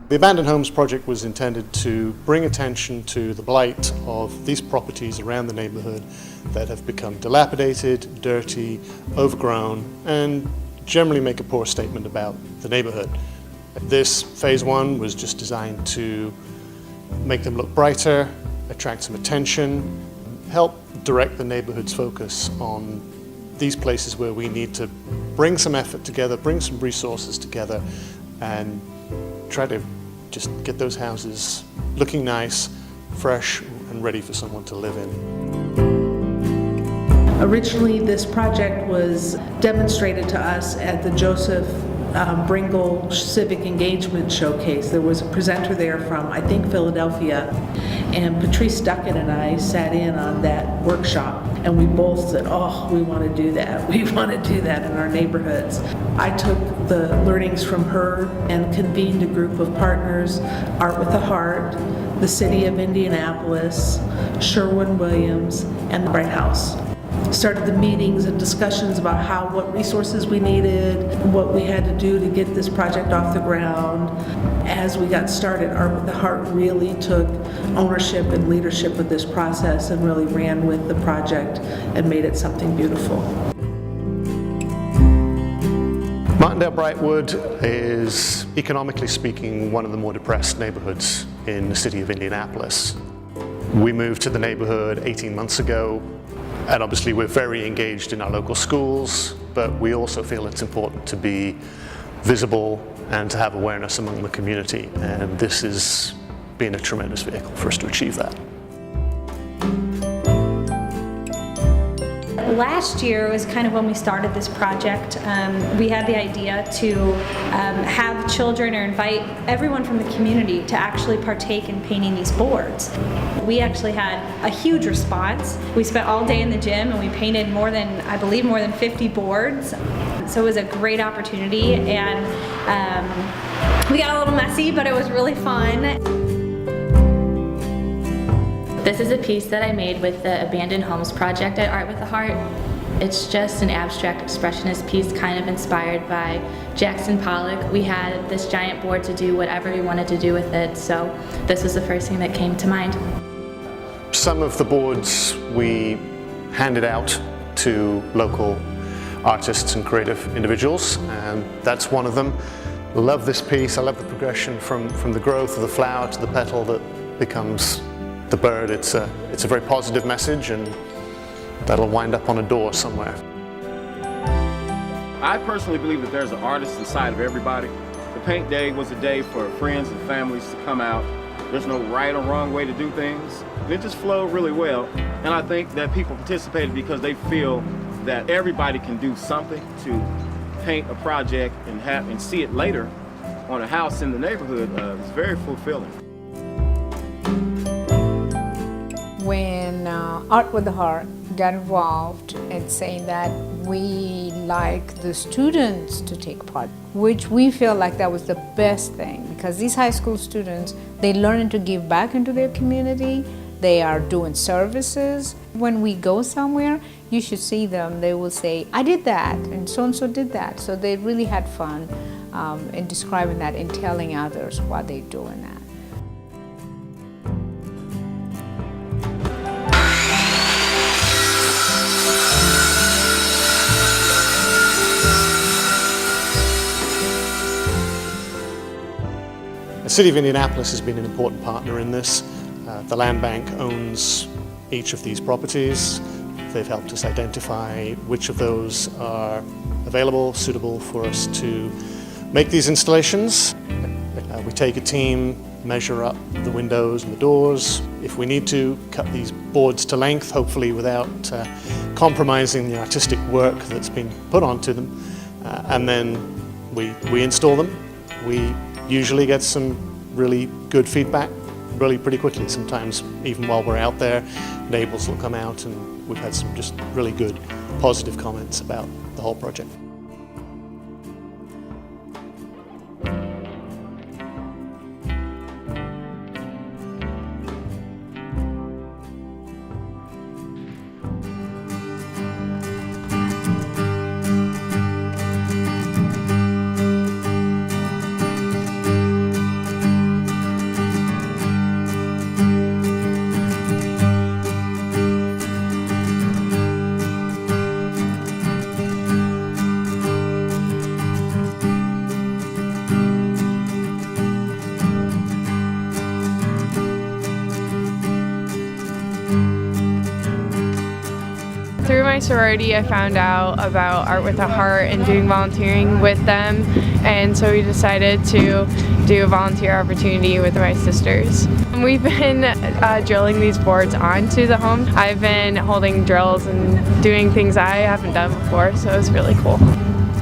The Abandoned Homes project was intended to bring attention to the blight of these properties around the neighbourhood that have become dilapidated, dirty, overgrown, and generally make a poor statement about the neighbourhood. This phase one was just designed to make them look brighter, attract some attention, help direct the neighbourhood's focus on these places where we need to bring some effort together, bring some resources together, and try to just get those houses looking nice, fresh, and ready for someone to live in. Originally, this project was demonstrated to us at the Joseph Bringle Civic Engagement Showcase. There was a presenter there from, I think, Philadelphia, and Patrice Duckett and I sat in on that workshop, and we both said, oh, we want to do that. We want to do that in our neighborhoods. I took the learnings from her and convened a group of partners, Art with a Heart, the City of Indianapolis, Sherwin-Williams, and the Bright House. Started the meetings and discussions about what resources we needed, what we had to do to get this project off the ground. As we got started, Art with the Heart really took ownership and leadership of this process and really ran with the project and made it something beautiful. Martindale-Brightwood is, economically speaking, one of the more depressed neighbourhoods in the city of Indianapolis. We moved to the neighbourhood 18 months ago. And obviously we're very engaged in our local schools, but we also feel it's important to be visible and to have awareness among the community. And this has been a tremendous vehicle for us to achieve that. Last year was kind of when we started this project. We had the idea to have children or invite everyone from the community to actually partake in painting these boards. We actually had a huge response. We spent all day in the gym and we painted I believe more than 50 boards. So it was a great opportunity, and we got a little messy, but it was really fun. This is a piece that I made with the Abandoned Homes project at Art with a Heart. It's just an abstract expressionist piece kind of inspired by Jackson Pollock. We had this giant board to do whatever we wanted to do with it, so this was the first thing that came to mind. Some of the boards we handed out to local artists and creative individuals, and that's one of them. I love this piece. I love the progression from the growth of the flower to the petal that becomes the bird. It's a very positive message, and that'll wind up on a door somewhere. I personally believe that there's an artist inside of everybody. The paint day was a day for friends and families to come out. There's no right or wrong way to do things. It just flowed really well, and I think that people participated because they feel that everybody can do something to paint a project and see it later on a house in the neighborhood. It's very fulfilling. When Art with the Heart got involved in saying that we like the students to take part, which we feel like that was the best thing, because these high school students, they learn to give back into their community. They are doing services. When we go somewhere, you should see them. They will say, I did that, and so did that. So they really had fun in describing that and telling others what they're doing that. The City of Indianapolis has been an important partner in this. The Land Bank owns each of these properties. They've helped us identify which of those are available, suitable for us to make these installations. We take a team, measure up the windows and the doors. If we need to, cut these boards to length, hopefully without compromising the artistic work that's been put onto them. And then we install them. We usually get some really good feedback really pretty quickly. Sometimes even while we're out there, neighbors will come out, and we've had some just really good positive comments about the whole project. my sorority, I found out about Art with a Heart and doing volunteering with them, and so we decided to do a volunteer opportunity with my sisters. We've been drilling these boards onto the home. I've been holding drills and doing things I haven't done before, so it's really cool.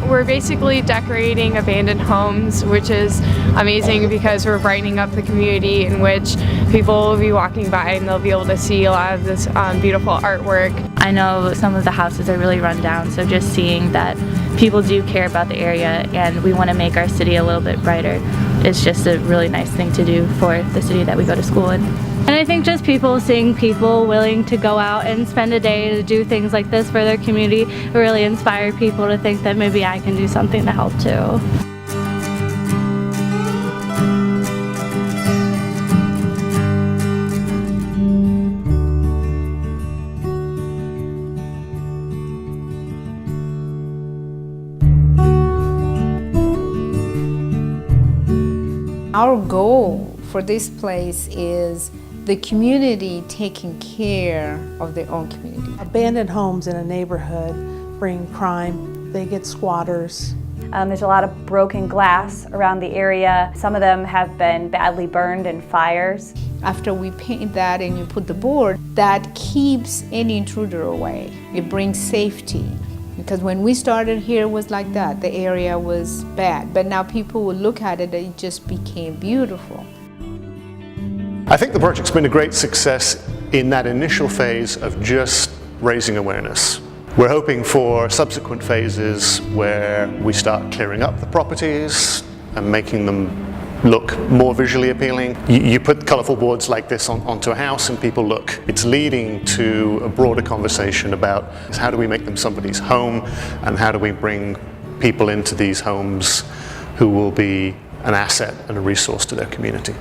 We're basically decorating abandoned homes, which is amazing because we're brightening up the community in which people will be walking by and they'll be able to see a lot of this beautiful artwork. I know some of the houses are really run down, so just seeing that people do care about the area and we want to make our city a little bit brighter is just a really nice thing to do for the city that we go to school in. And I think just seeing people willing to go out and spend a day to do things like this for their community really inspire people to think that maybe I can do something to help too. Our goal for this place is the community taking care of their own community. Abandoned homes in a neighborhood bring crime, they get squatters. There's a lot of broken glass around the area. Some of them have been badly burned in fires. After we paint that and you put the board, that keeps any intruder away. It brings safety. Because when we started here, it was like that. The area was bad. But now people will look at it and it just became beautiful. I think the project's been a great success in that initial phase of just raising awareness. We're hoping for subsequent phases where we start clearing up the properties and making them look more visually appealing. You put colourful boards like this onto a house and people look. It's leading to a broader conversation about how do we make them somebody's home and how do we bring people into these homes who will be an asset and a resource to their community.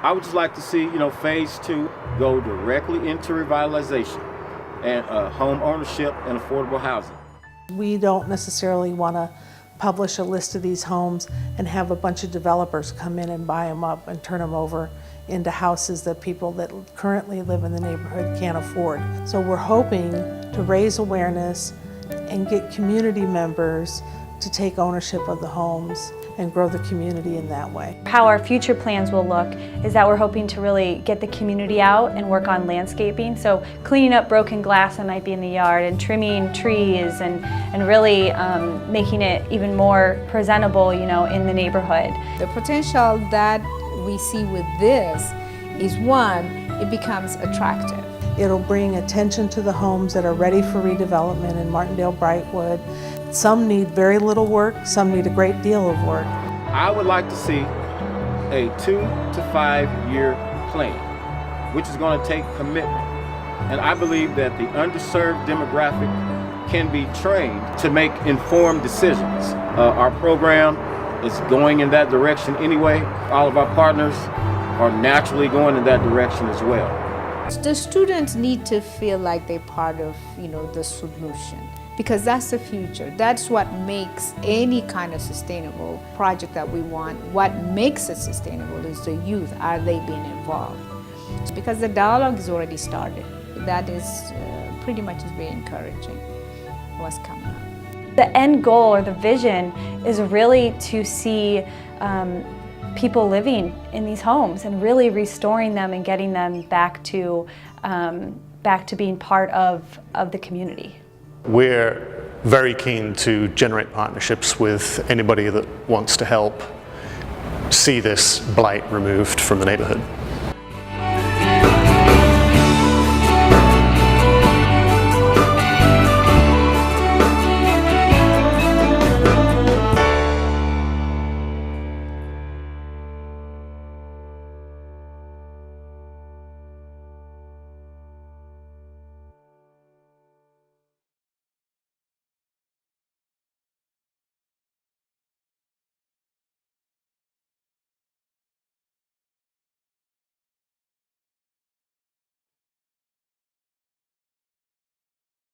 I would just like to see, phase 2 go directly into revitalization and home ownership and affordable housing. We don't necessarily want to publish a list of these homes and have a bunch of developers come in and buy them up and turn them over into houses that people that currently live in the neighborhood can't afford. So we're hoping to raise awareness and get community members to take ownership of the homes and grow the community in that way. How our future plans will look is that we're hoping to really get the community out and work on landscaping. So cleaning up broken glass that might be in the yard and trimming trees and really making it even more presentable, in the neighborhood. The potential that we see with this is one, it becomes attractive. It'll bring attention to the homes that are ready for redevelopment in Martindale-Brightwood. Some need very little work, some need a great deal of work. I would like to see a 2 to 5 year plan, which is going to take commitment. And I believe that the underserved demographic can be trained to make informed decisions. Our program is going in that direction anyway. All of our partners are naturally going in that direction as well. The students need to feel like they're part of, the solution, because that's the future. That's what makes any kind of sustainable project that we want. What makes it sustainable is the youth. Are they being involved? Because the dialogue is already started. That is pretty much is very encouraging, what's coming up. The end goal or the vision is really to see people living in these homes and really restoring them and getting them back to being part of the community. We're very keen to generate partnerships with anybody that wants to help see this blight removed from the neighborhood.